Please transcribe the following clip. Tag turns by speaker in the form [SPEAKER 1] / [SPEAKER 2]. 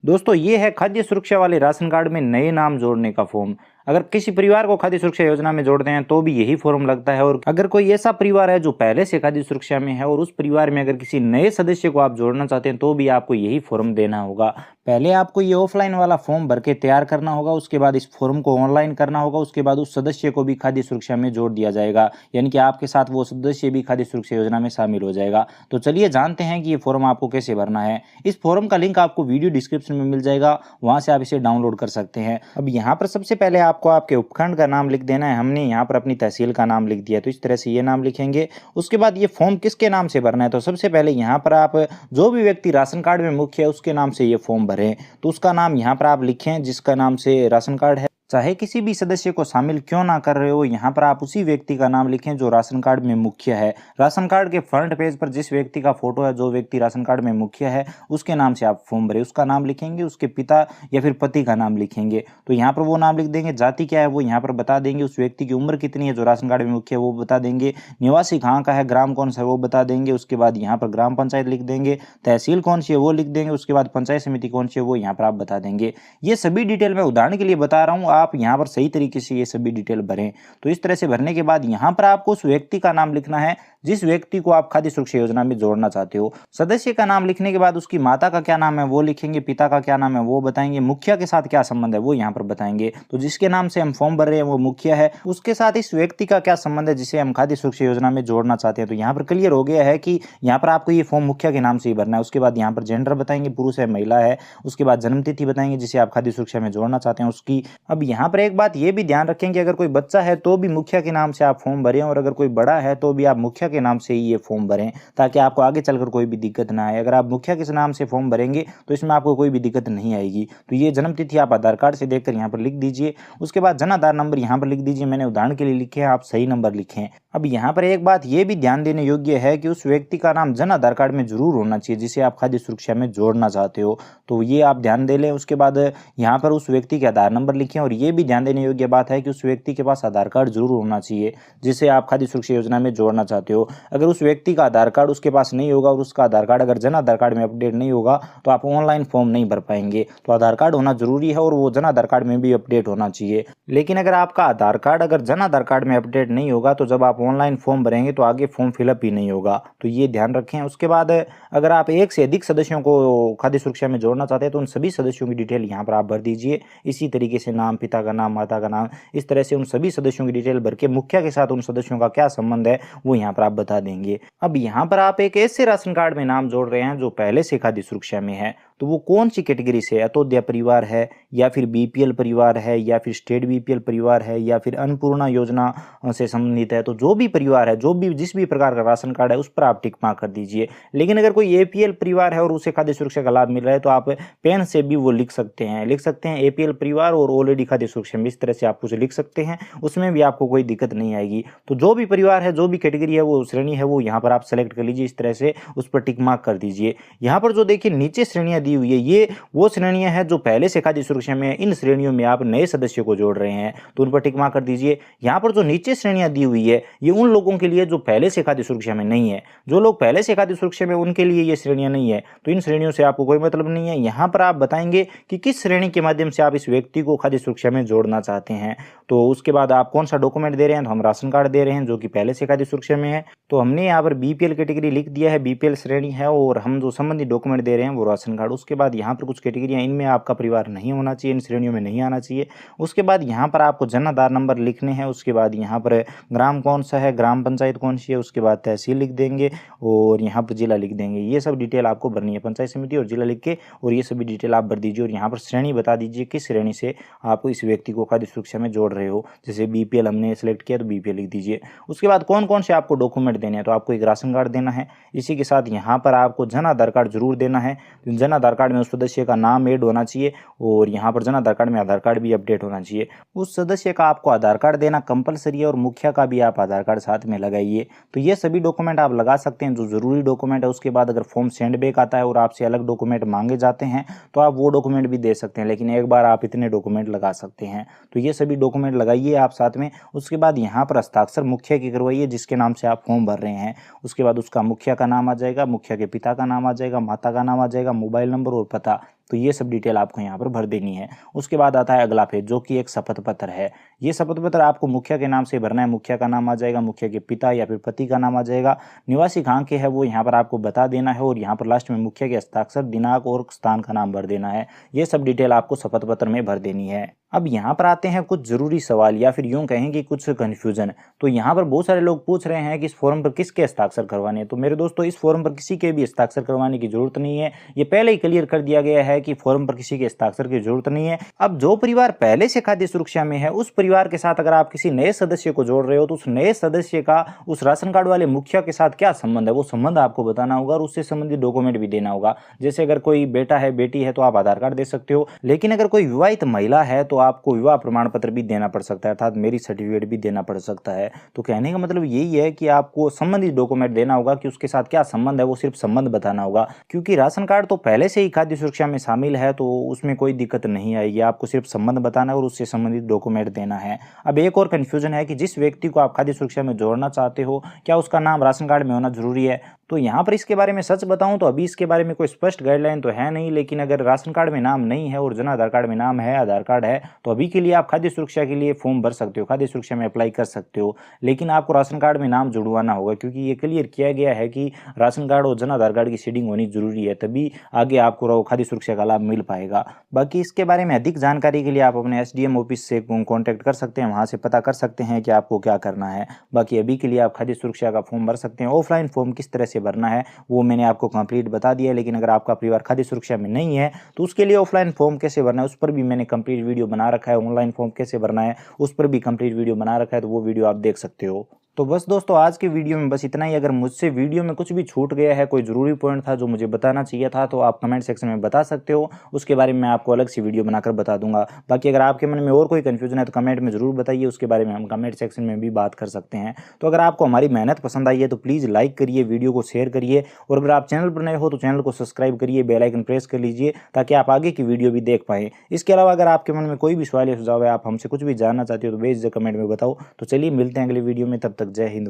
[SPEAKER 1] दोस्तों ये है खाद्य सुरक्षा वाले राशन कार्ड में नए नाम जोड़ने का फॉर्म। अगर किसी परिवार को खाद्य सुरक्षा योजना में जोड़ते हैं तो भी यही फॉर्म लगता है। और अगर कोई ऐसा परिवार है जो पहले से खाद्य सुरक्षा में है और उस परिवार में अगर किसी नए सदस्य को आप जोड़ना चाहते हैं तो भी आपको यही फॉर्म देना होगा। पहले आपको ये ऑफलाइन वाला फॉर्म भर के तैयार करना होगा, उसके बाद इस फॉर्म को ऑनलाइन करना होगा, उसके बाद उस सदस्य को भी खाद्य सुरक्षा में जोड़ दिया जाएगा, यानी कि आपके साथ वो सदस्य भी खाद्य सुरक्षा योजना में शामिल हो जाएगा। तो चलिए जानते हैं कि ये फॉर्म आपको कैसे भरना है। इस फॉर्म का लिंक आपको वीडियो डिस्क्रिप्शन में मिल जाएगा, वहां से आप इसे डाउनलोड कर सकते हैं। अब यहाँ पर सबसे पहले आपको आपके उपखंड का नाम लिख देना है। हमने यहाँ पर अपनी तहसील का नाम लिख दिया, तो इस तरह से ये नाम लिखेंगे। उसके बाद ये फॉर्म किसके नाम से भरना है, तो सबसे पहले यहाँ पर आप जो भी व्यक्ति राशन कार्ड में मुख्य है उसके नाम से ये फॉर्म भरें। तो उसका नाम यहाँ पर आप लिखें जिसका नाम से राशन कार्ड है। चाहे किसी भी सदस्य को शामिल क्यों ना कर रहे हो, यहाँ पर आप उसी व्यक्ति का नाम लिखें जो राशन कार्ड में मुख्य है। राशन कार्ड के फ्रंट पेज पर जिस व्यक्ति का फोटो है, जो व्यक्ति राशन कार्ड में मुख्य है, उसके नाम से आप फॉर्म भरें। उसका नाम लिखेंगे, उसके पिता या फिर पति का नाम लिखेंगे। तो यहाँ पर वो नाम लिख देंगे। जाति क्या है वो यहाँ पर बता देंगे। उस व्यक्ति की उम्र कितनी है जो राशन कार्ड में मुख्य है वो बता देंगे। निवासी कहाँ का है, ग्राम कौन सा है वो बता देंगे। उसके बाद यहाँ पर ग्राम पंचायत लिख देंगे। तहसील कौन सी है वो लिख देंगे। उसके बाद पंचायत समिति कौन सी है वो यहाँ पर आप बता देंगे। ये सभी डिटेल मैं उदाहरण के लिए बता रहा हूँ, आप यहाँ पर सही तरीके से ये सभी डिटेल भरें। तो इस तरह से भरने के बाद यहाँ पर आपको उस व्यक्ति का नाम लिखना है जिस व्यक्ति को आप खाद्य सुरक्षा योजना में जोड़ना चाहते हो। सदस्य का नाम लिखने के बाद उसकी माता का क्या नाम है वो लिखेंगे, पिता का क्या नाम है वो बताएंगे, मुखिया के साथ क्या संबंध है वो यहाँ पर बताएंगे। तो जिसके नाम से हम फॉर्म भर रहे हैं वो मुखिया है, उसके साथ इस व्यक्ति का क्या संबंध है जिसे हम खाद्य सुरक्षा योजना में जोड़ना चाहते हैं। तो यहाँ पर क्लियर हो गया है कि यहाँ पर आपको ये फॉर्म मुखिया के नाम से ही भरना है। उसके बाद यहाँ पर जेंडर बताएंगे, पुरुष है महिला है। उसके बाद जन्म तिथि बताएंगे जिसे आप खाद्य सुरक्षा में जोड़ना चाहते हैं उसकी। अब यहाँ पर एक बात ये भी ध्यान रखें कि अगर कोई बच्चा है तो भी मुखिया के नाम से आप फॉर्म भरें, और अगर कोई बड़ा है तो भी आप मुखिया के नाम से ही ये फॉर्म भरें, ताकि आपको आगे चलकर कोई भी दिक्कत ना आए। अगर आप मुखिया के नाम से फॉर्म भरेंगे तो इसमें आपको कोई भी दिक्कत नहीं आएगी। तो ये जन्म तिथि आप आधार कार्ड से देखकर यहाँ पर लिख दीजिए। उसके बाद जन आधार नंबर यहाँ पर लिख दीजिए। मैंने उदाहरण के लिए लिखे हैं, आप सही नंबर लिखें। अब यहाँ पर एक बात ये भी ध्यान देने योग्य है कि उस व्यक्ति का नाम जन आधार कार्ड में जरूर होना चाहिए जिसे आप खाद्य सुरक्षा में जोड़ना चाहते हो। तो ये आप ध्यान दे लें। उसके बाद यहाँ पर उस व्यक्ति के आधार नंबर लिखें। और ये भी ध्यान देने योग्य बात है कि उस व्यक्ति के पास आधार कार्ड जरूर होना चाहिए जिसे आप खाद्य सुरक्षा योजना में जोड़ना चाहते हो। अगर उस व्यक्ति का आधार कार्ड उसके पास नहीं होगा और उसका आधार कार्ड अगर जन आधार कार्ड में अपडेट नहीं होगा तो आप ऑनलाइन फॉर्म नहीं भर पाएंगे। तो आधार कार्ड होना जरूरी है और वो जन आधार कार्ड में भी अपडेट होना चाहिए। लेकिन अगर आपका आधार कार्ड अगर जन आधार कार्ड में अपडेट नहीं होगा तो जब आप ऑनलाइन फॉर्म भरेंगे तो आगे फॉर्म फिलअप ही नहीं होगा। तो ये ध्यान रखें। उसके बाद अगर आप एक से अधिक सदस्यों को खाद्य सुरक्षा में जोड़ना चाहते हैं तो उन सभी सदस्यों की डिटेल यहाँ पर आप भर दीजिए। इसी तरीके से नाम, पिता का नाम, माता का नाम, इस तरह से उन सभी सदस्यों की डिटेल भर के मुखिया के साथ उन सदस्यों का क्या संबंध है वो यहाँ पर आप बता देंगे। अब यहाँ पर आप एक ऐसे राशन कार्ड में नाम जोड़ रहे हैं जो पहले से खाद्य सुरक्षा में है। तो वो कौन सी कैटेगरी से है, अंत्योदय परिवार है या फिर बीपीएल परिवार है या फिर स्टेट बीपीएल परिवार है या फिर अन्नपूर्णा योजना से संबंधित है। तो जो भी परिवार है, जो भी जिस भी प्रकार का राशन कार्ड है उस पर आप टिक मार्क कर दीजिए। लेकिन अगर कोई एपीएल परिवार है और उसे खाद्य सुरक्षा का लाभ मिल रहा है तो आप पेन से भी वो लिख सकते हैं एपीएल परिवार और ऑलरेडी खाद्य सुरक्षा में, इस तरह से आप उसे लिख सकते हैं। उसमें भी आपको कोई दिक्कत नहीं आएगी। तो जो भी परिवार है, जो भी कैटेगरी है, वो श्रेणी है, वो यहाँ पर आप सेलेक्ट कर लीजिए। इस तरह से उस पर टिक मार्क कर दीजिए। यहाँ पर जो देखिए नीचे श्रेणियां दी हुई है ये वो श्रेणियां हैं जो पहले से खाद्य सुरक्षा में है। इन श्रेणियों में आप नए सदस्यों को जोड़ रहे हैं तो उन पर टिक मार्क कर दीजिए। यहाँ पर जो नीचे श्रेणियां दी हुई है ये उन लोगों के लिए जो पहले से खाद्य सुरक्षा में नहीं है। जो लोग पहले से खाद्य सुरक्षा में उनके लिए ये श्रेणियां नहीं है, तो इन श्रेणियों से आपको कोई मतलब नहीं है। यहाँ पर आप बताएंगे कि किस श्रेणी के माध्यम से आप इस व्यक्ति को खाद्य सुरक्षा में जोड़ना चाहते हैं। तो उसके बाद आप कौन सा डॉक्यूमेंट दे रहे हैं, तो हम राशन कार्ड दे रहे हैं जो कि पहले से खाद्य सुरक्षा में है। तो हमने यहाँ पर बीपीएल कैटेगरी लिख दिया है, बीपीएल श्रेणी है, और हम जो संबंधित डॉक्यूमेंट दे रहे हैं वो राशन कार्ड। उसके बाद यहाँ पर कुछ कैटेगरियाँ, इनमें आपका परिवार नहीं होना चाहिए, इन श्रेणियों में नहीं आना चाहिए। उसके बाद यहाँ पर आपको जन आधार नंबर लिखने हैं। उसके बाद यहाँ पर ग्राम कौन सा है, ग्राम पंचायत कौन सी है, उसके बाद तहसील लिख देंगे और यहाँ पर जिला लिख देंगे। ये सब डिटेल आपको भरनी है, पंचायत समिति और जिला लिख के, और ये सभी डिटेल आप भर दीजिए। और यहाँ पर श्रेणी बता दीजिए किस श्रेणी से आप इस व्यक्ति को खाद्य सुरक्षा में जोड़ रहे हो। जैसे बीपीएल हमने सेलेक्ट किया तो बीपीएल लिख दीजिए। उसके बाद कौन कौन से आपको डॉक्यूमेंट देने हैं, तो आपको एक राशन कार्ड देना है। इसी के साथ यहाँ पर आपको जन आधार कार्ड जरूर देना है। जन आधार कार्ड में उस सदस्य का नाम ऐड होना चाहिए और यहाँ पर जन आधार कार्ड में आधार कार्ड भी अपडेट होना चाहिए। उस सदस्य का आपको आधार कार्ड देना कंपलसरी है और मुखिया का भी आप आधार कार्ड साथ में लगाइए। तो ये सभी डॉक्यूमेंट आप लगा सकते हैं जो जरूरी डॉक्यूमेंट है। उसके बाद अगर फॉर्म सेंड बैक आता है और आपसे अलग डॉक्यूमेंट मांगे जाते हैं तो आप वो डॉक्यूमेंट भी दे सकते हैं, लेकिन एक बार आप इतने डॉक्यूमेंट लगा सकते हैं। तो ये सभी डॉक्यूमेंट लगाइए आप साथ में। उसके बाद यहाँ पर हस्ताक्षर मुखिया की करवाइए जिसके नाम से आप फॉर्म भर रहे हैं। उसके बाद उसका मुखिया का नाम आ जाएगा, मुखिया के पिता का नाम आ जाएगा, माता का नाम आ जाएगा, मोबाइल नंबर और पता, तो ये सब डिटेल आपको यहाँ पर भर देनी है। उसके बाद आता है अगला पेज जो कि एक शपथ पत्र है। ये शपथ पत्र आपको मुखिया के नाम से भरना है। मुखिया का नाम आ जाएगा, मुखिया के पिता या फिर पति का नाम आ जाएगा, निवासी कहाँ के है वो यहाँ पर आपको बता देना है, और यहाँ पर लास्ट में मुखिया के हस्ताक्षर, दिनांक और स्थान का नाम भर देना है। ये सब डिटेल आपको शपथ पत्र में भर देनी है। अब यहाँ पर आते हैं कुछ जरूरी सवाल या फिर यूं कहें कि कुछ कन्फ्यूजन। तो यहाँ पर बहुत सारे लोग पूछ रहे हैं कि इस फॉर्म पर किसके हस्ताक्षर करवाने हैं। तो मेरे दोस्तों, इस फॉर्म पर किसी के भी हस्ताक्षर करवाने की जरूरत नहीं है। ये पहले ही क्लियर कर दिया गया है कि फॉर्म पर किसी के हस्ताक्षर की जरूरत नहीं है। अब जो परिवार पहले से खाद्य सुरक्षा में है, उस परिवार के साथ अगर आप किसी नए सदस्य को जोड़ रहे हो तो उस नए सदस्य का उस राशन कार्ड वाले मुखिया के साथ क्या संबंध है, वो संबंध आपको बताना होगा और उससे संबंधित डॉक्यूमेंट भी देना होगा। जैसे अगर कोई बेटा है, बेटी है, तो आप आधार कार्ड दे सकते हो, लेकिन अगर कोई विवाहित महिला है तो आपको विवाह प्रमाण पत्र भी देना पड़ सकता है, अर्थात मैरिज सर्टिफिकेट भी देना पड़ सकता है। तो कहने का मतलब यही है कि आपको संबंधित डॉक्यूमेंट देना होगा कि उसके साथ क्या संबंध है, वो सिर्फ संबंध बताना होगा। क्योंकि राशन कार्ड तो पहले से ही खाद्य सुरक्षा में शामिल है तो उसमें कोई दिक्कत नहीं आएगी। आपको सिर्फ संबंध बताना है और उससे संबंधित डॉक्यूमेंट देना है। अब एक और कंफ्यूजन है कि जिस व्यक्ति को आप खाद्य सुरक्षा में जोड़ना चाहते हो, क्या उसका नाम राशन कार्ड में होना जरूरी है। तो यहाँ पर इसके बारे में सच बताऊं तो अभी इसके बारे में कोई स्पष्ट गाइडलाइन तो है नहीं, लेकिन अगर राशन कार्ड में नाम नहीं है और जन आधार कार्ड में नाम है, आधार कार्ड है, तो अभी के लिए आप खाद्य सुरक्षा के लिए फॉर्म भर सकते हो, खाद्य सुरक्षा में अप्लाई कर सकते हो। लेकिन आपको राशन कार्ड में नाम जुड़वाना होगा, क्योंकि ये क्लियर किया गया है कि राशन कार्ड और जन आधार कार्ड की सीडिंग होनी जरूरी है, तभी आगे आपको खाद्य सुरक्षा का लाभ मिल पाएगा। बाकी इसके बारे में अधिक जानकारी के लिए आप अपने SDM ऑफिस से कॉन्टैक्ट कर सकते हैं, वहाँ से पता कर सकते हैं कि आपको क्या करना है। बाकी अभी के लिए आप खाद्य सुरक्षा का फॉर्म भर सकते हैं। ऑफलाइन फॉर्म किस तरह से भरना है वो मैंने आपको कंप्लीट बता दिया है, लेकिन अगर आपका परिवार खाद्य सुरक्षा में नहीं है तो उसके लिए ऑफलाइन फॉर्म कैसे भरना है उस पर भी मैंने कंप्लीट वीडियो बना रखा है। ऑनलाइन फॉर्म कैसे भरना है उस पर भी कंप्लीट वीडियो बना रखा है, तो वो वीडियो आप देख सकते हो। तो बस दोस्तों, आज के वीडियो में बस इतना ही। अगर मुझसे वीडियो में कुछ भी छूट गया है, कोई ज़रूरी पॉइंट था जो मुझे बताना चाहिए था, तो आप कमेंट सेक्शन में बता सकते हो, उसके बारे में मैं आपको अलग से वीडियो बनाकर बता दूंगा। बाकी अगर आपके मन में और कोई कन्फ्यूजन है तो कमेंट में ज़रूर बताइए, उसके बारे में हम कमेंट सेक्शन में भी बात कर सकते हैं। तो अगर आपको हमारी मेहनत पसंद आई है तो प्लीज़ लाइक करिए, वीडियो को शेयर करिए, और अगर आप चैनल पर नए हो तो चैनल को सब्सक्राइब करिए, बेल आइकन प्रेस कर लीजिए ताकि आप आगे की वीडियो भी देख पाएँ। इसके अलावा अगर आपके मन में कोई भी सवाल या सुझाव है, आप हमसे कुछ भी जानना चाहते हो तो बेझिझक कमेंट में बताओ। तो चलिए मिलते हैं अगले वीडियो में, तब तक जय हिंद।